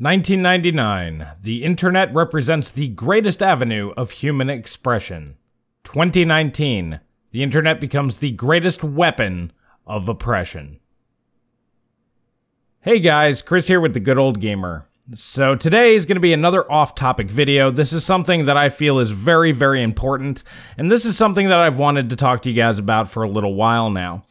1999. The internet represents the greatest avenue of human expression. 2019. The internet becomes the greatest weapon of oppression. Hey guys, Chris here with the Good Old Gamer. So today is going to be another off-topic video. This is something that I feel is very, very important, and this is something that I've wanted to talk to you guys about for a little while now.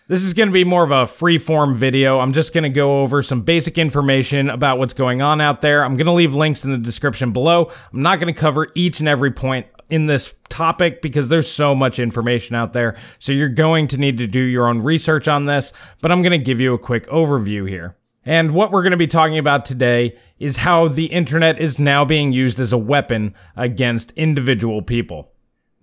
This is going to be more of a free-form video. I'm just going to go over some basic information about what's going on out there. I'm going to leave links in the description below. I'm not going to cover each and every point in this topic because there's so much information out there, so you're going to need to do your own research on this, but I'm going to give you a quick overview here. And what we're going to be talking about today is how the internet is now being used as a weapon against individual people.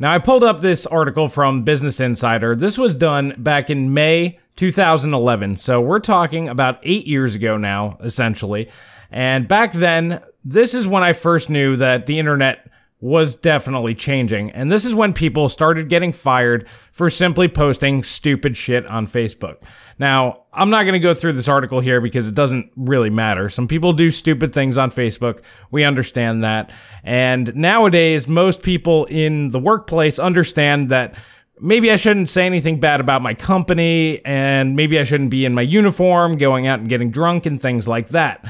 Now, I pulled up this article from Business Insider. This was done back in May 2011, so we're talking about 8 years ago now, essentially. And back then, this is when I first knew that the internet was definitely changing, and this is when people started getting fired for simply posting stupid shit on Facebook. Now, I'm not going to go through this article here because it doesn't really matter. Some people do stupid things on Facebook. We understand that. And nowadays, most people in the workplace understand that maybe I shouldn't say anything bad about my company, and maybe I shouldn't be in my uniform, going out and getting drunk and things like that.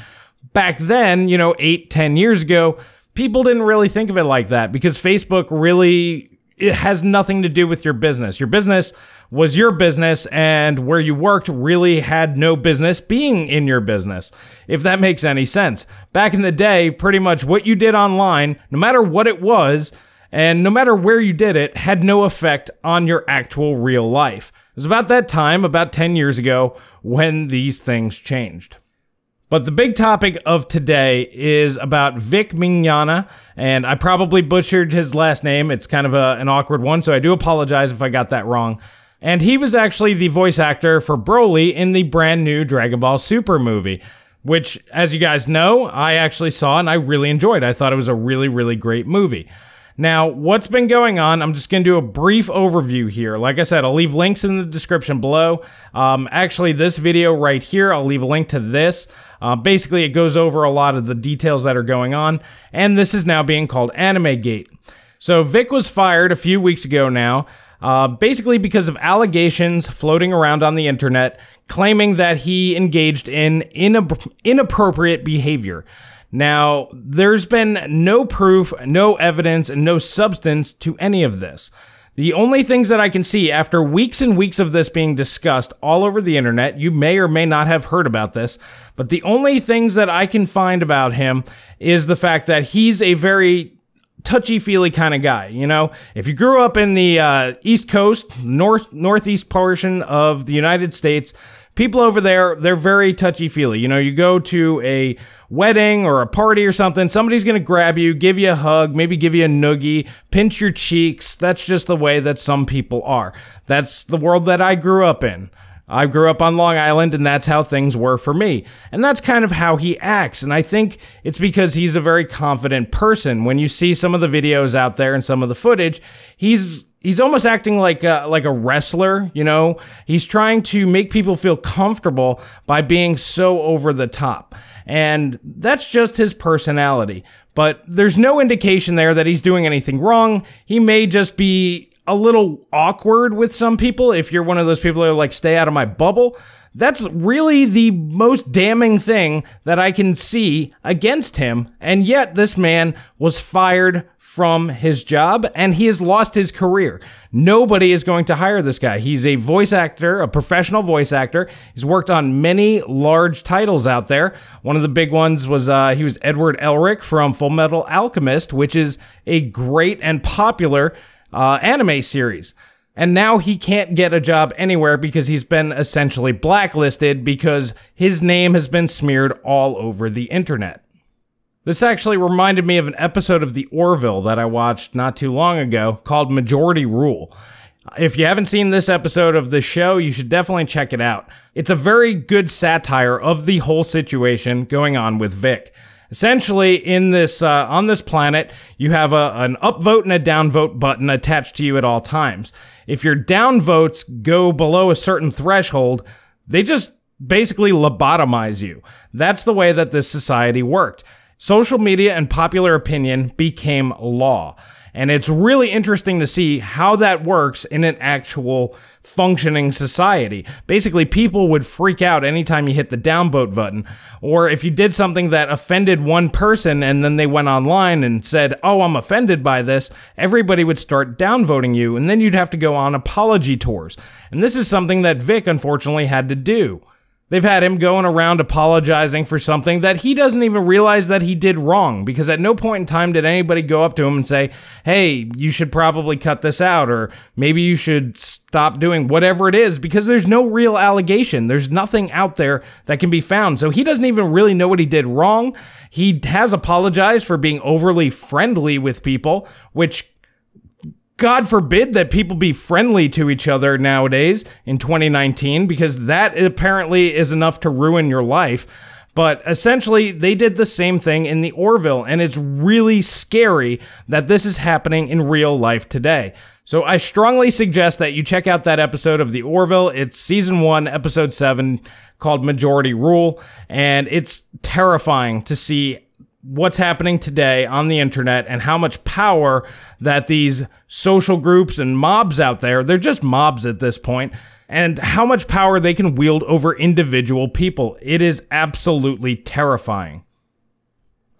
Back then, 8-10 years ago, people didn't really think of it like that because Facebook really, it has nothing to do with your business. Your business was your business, and where you worked really had no business being in your business, if that makes any sense. Back in the day, pretty much what you did online, no matter what it was, and no matter where you did it, had no effect on your actual real life. It was about that time, about 10 years ago, when these things changed. But the big topic of today is about Vic Mignogna, and I probably butchered his last name. It's kind of an awkward one, so I do apologize if I got that wrong. And he was actually the voice actor for Broly in the brand new Dragon Ball Super movie, which, as you guys know, I actually saw and I really enjoyed. I thought it was a really, really great movie. Now, what's been going on, I'm just going to do a brief overview here. Like I said, I'll leave links in the description below. Actually, this video right here, I'll leave a link to this. Basically, it goes over a lot of the details that are going on, and this is now being called AnimeGate. So Vic was fired a few weeks ago now, basically because of allegations floating around on the internet claiming that he engaged in inappropriate behavior. Now, there's been no proof, no evidence, and no substance to any of this. The only things that I can see after weeks and weeks of this being discussed all over the internet, you may or may not have heard about this, but the only things that I can find about him is the fact that he's a very touchy-feely kind of guy. If you grew up in the East Coast, northeast portion of the United States, people over there, they're very touchy-feely. You go to a wedding or a party or something, somebody's going to grab you, give you a hug, maybe give you a noogie, pinch your cheeks. That's just the way that some people are. That's the world that I grew up in. I grew up on Long Island, and that's how things were for me. And that's kind of how he acts, and I think it's because he's a very confident person. When you see some of the videos out there and some of the footage, he's almost acting like a wrestler, He's trying to make people feel comfortable by being so over the top. And that's just his personality. But there's no indication there that he's doing anything wrong. He may just be a little awkward with some people. If you're one of those people that are like, stay out of my bubble, that's really the most damning thing that I can see against him. And yet this man was fired from his job, and he has lost his career. Nobody is going to hire this guy. He's a voice actor, a professional voice actor. He's worked on many large titles out there. One of the big ones was he was Edward Elric from Fullmetal Alchemist, which is a great and popular anime series. And now he can't get a job anywhere because he's been essentially blacklisted because his name has been smeared all over the internet. This actually reminded me of an episode of The Orville that I watched not too long ago called Majority Rule. If you haven't seen this episode of the show, you should definitely check it out. It's a very good satire of the whole situation going on with Vic. Essentially, in this on this planet, you have an upvote and a downvote button attached to you at all times. If your downvotes go below a certain threshold, they just basically lobotomize you. That's the way that this society worked. Social media and popular opinion became law. And it's really interesting to see how that works in an actual functioning society. Basically, people would freak out anytime you hit the downvote button, or if you did something that offended one person and then they went online and said, oh, I'm offended by this, everybody would start downvoting you, and then you'd have to go on apology tours. And this is something that Vic unfortunately had to do. They've had him going around apologizing for something that he doesn't even realize that he did wrong, because at no point in time did anybody go up to him and say, hey, you should probably cut this out, or maybe you should stop doing whatever it is, because there's no real allegation. There's nothing out there that can be found. So he doesn't even really know what he did wrong. He has apologized for being overly friendly with people, which God forbid that people be friendly to each other nowadays in 2019, because that apparently is enough to ruin your life. But essentially, they did the same thing in the Orville, and it's really scary that this is happening in real life today. So I strongly suggest that you check out that episode of the Orville. It's season 1, episode 7, called Majority Rule, and it's terrifying to see what's happening today on the internet and how much power that these social groups and mobs out there, they're just mobs at this point, and how much power they can wield over individual people. It is absolutely terrifying.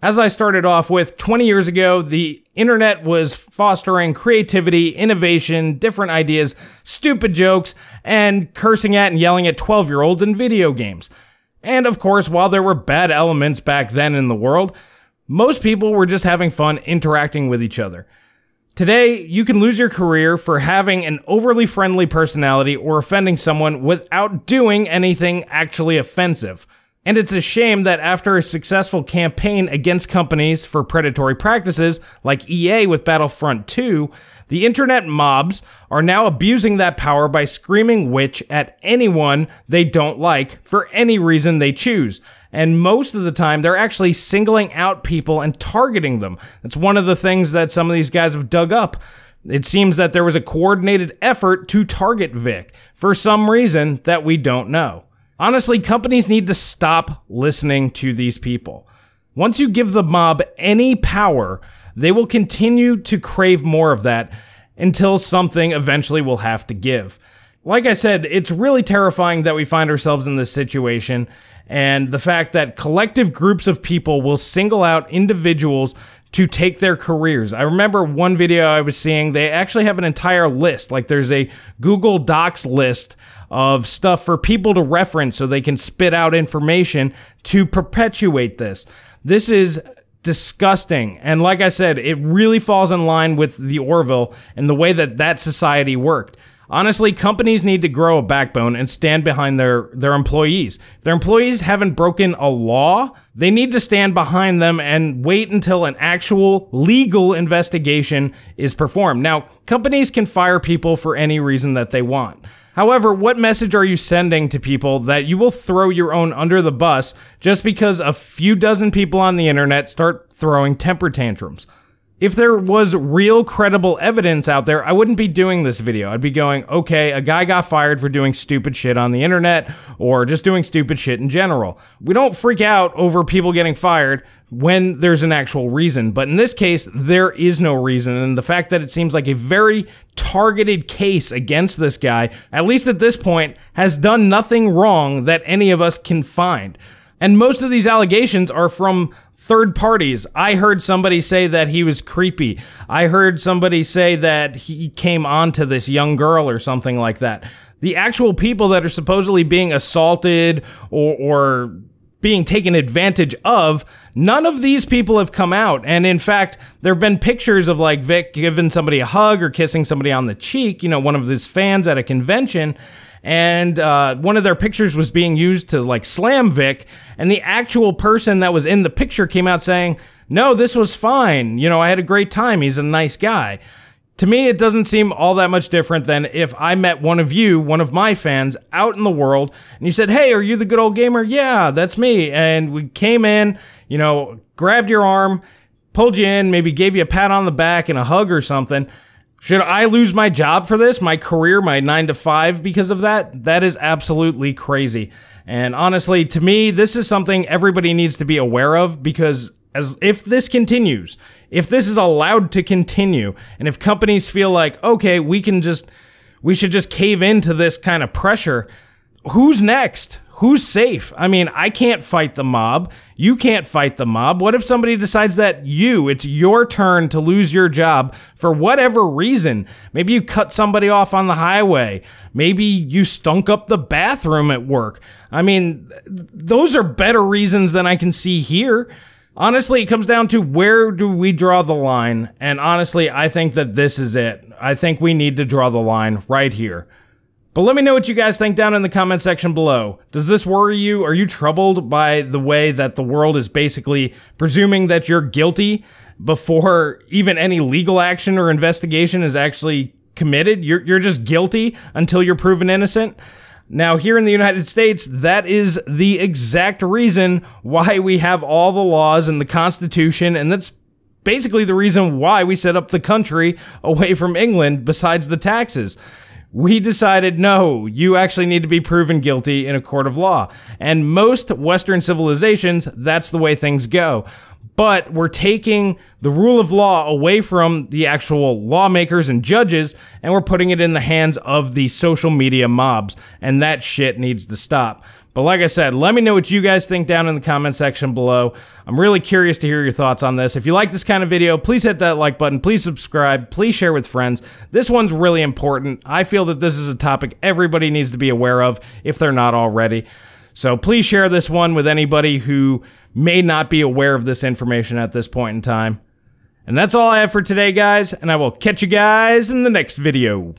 As I started off with, 20 years ago, the internet was fostering creativity, innovation, different ideas, stupid jokes, and cursing at and yelling at 12-year-olds in video games. And of course, while there were bad elements back then in the world, most people were just having fun interacting with each other. Today, you can lose your career for having an overly friendly personality or offending someone without doing anything actually offensive. And it's a shame that after a successful campaign against companies for predatory practices, like EA with Battlefront 2, the internet mobs are now abusing that power by screaming witch at anyone they don't like for any reason they choose. And most of the time, they're actually singling out people and targeting them. That's one of the things that some of these guys have dug up. It seems that there was a coordinated effort to target Vic for some reason that we don't know. Honestly, companies need to stop listening to these people. Once you give the mob any power, they will continue to crave more of that until something eventually will have to give. Like I said, it's really terrifying that we find ourselves in this situation, and the fact that collective groups of people will single out individuals to take their careers. I remember one video I was seeing, they actually have an entire list, like there's a Google Docs list of stuff for people to reference so they can spit out information to perpetuate this. This is disgusting, and like I said, it really falls in line with the Orville and the way that that society worked. Honestly, companies need to grow a backbone and stand behind their employees. If their employees haven't broken a law, they need to stand behind them and wait until an actual legal investigation is performed. Now, companies can fire people for any reason that they want. However, what message are you sending to people that you will throw your own under the bus just because a few dozen people on the internet start throwing temper tantrums? If there was real credible evidence out there, I wouldn't be doing this video. I'd be going, okay, a guy got fired for doing stupid shit on the internet, or just doing stupid shit in general. We don't freak out over people getting fired when there's an actual reason, but in this case, there is no reason, and the fact that it seems like a very targeted case against this guy, at least at this point, has done nothing wrong that any of us can find. And most of these allegations are from third parties. I heard somebody say that he was creepy. I heard somebody say that he came on to this young girl or something like that. The actual people that are supposedly being assaulted or being taken advantage of, none of these people have come out. And in fact, there have been pictures of like Vic giving somebody a hug or kissing somebody on the cheek, you know, one of his fans at a convention. And one of their pictures was being used to like slam Vic, and the actual person that was in the picture came out saying, no, this was fine, you know, I had a great time, he's a nice guy. To me, it doesn't seem all that much different than if I met one of you, one of my fans, out in the world, and you said, hey, are you the good old gamer? Yeah, that's me. And we came in, you know, grabbed your arm, pulled you in, maybe gave you a pat on the back and a hug or something. Should I lose my job for this, my career, my 9 to 5 because of that? That is absolutely crazy. And honestly, to me, this is something everybody needs to be aware of, because if this continues, if this is allowed to continue, and if companies feel like, okay, we should just cave into this kind of pressure, who's next? Who's safe? I mean, I can't fight the mob. You can't fight the mob. What if somebody decides that it's your turn to lose your job for whatever reason? Maybe you cut somebody off on the highway. Maybe you stunk up the bathroom at work. I mean, those are better reasons than I can see here. Honestly, it comes down to, where do we draw the line? And honestly, I think that this is it. I think we need to draw the line right here. But let me know what you guys think down in the comment section below. Does this worry you? Are you troubled by the way that the world is basically presuming that you're guilty before even any legal action or investigation is actually committed? You're just guilty until you're proven innocent? Now, here in the United States, that is the exact reason why we have all the laws and the Constitution, and that's basically the reason why we set up the country away from England, besides the taxes. We decided, no, you actually need to be proven guilty in a court of law. And most Western civilizations, that's the way things go. But we're taking the rule of law away from the actual lawmakers and judges, and we're putting it in the hands of the social media mobs. And that shit needs to stop. But like I said, let me know what you guys think down in the comment section below. I'm really curious to hear your thoughts on this. If you like this kind of video, please hit that like button. Please subscribe. Please share with friends. This one's really important. I feel that this is a topic everybody needs to be aware of if they're not already. So please share this one with anybody who may not be aware of this information at this point in time. And that's all I have for today, guys, and I will catch you guys in the next video.